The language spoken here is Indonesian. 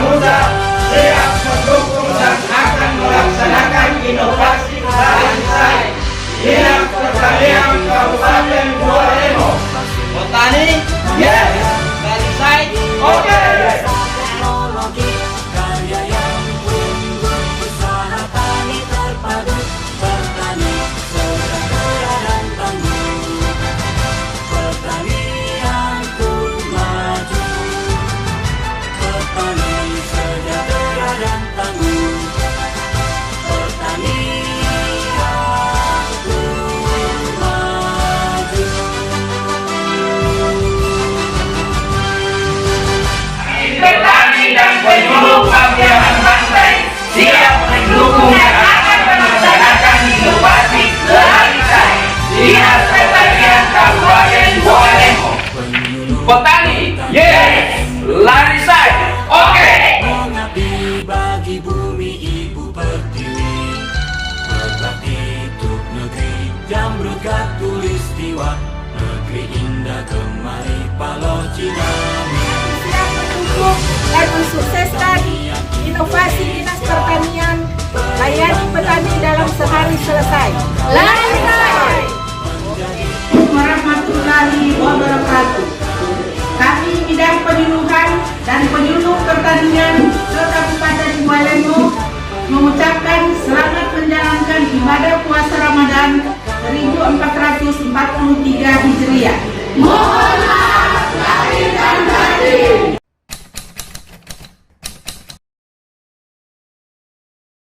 muda siap mendukung dan akan melaksanakan inovasi Larisai Dinas Pertanian Kabupaten Bualemo. Petani, yes. Larisai, oke. Teknologi karya yang unggul, usaha tani terpadu, petani sejahtera dan tangguh. Pertanian pun maju, petani sejahtera dan tangguh. Pertanian pun maju. Petani dan penyuluh Papiaman Pantai siap mendukung dan akan melaksanakan inovasi Larisai Dinas Pertanian Kabupaten Bualemo. Petani, yes. Larisai, oke. Mengabdi bagi bumi ibu pertiwi, berbakti untuk negeri Jamrut Katulistiwa, negeri indah kemari Paloh Cinami. Siap mendukung dan mensukseskan inovasi Dinas Pertanian, layani petani dalam sehari selesai. Larisai. Warahmatullahi wabarakatuh. Kami bidang penyuluhan dan penyuluh pertanian Kabupaten Bualemo mengucapkan selamat menjalankan ibadah puasa Ramadan 1442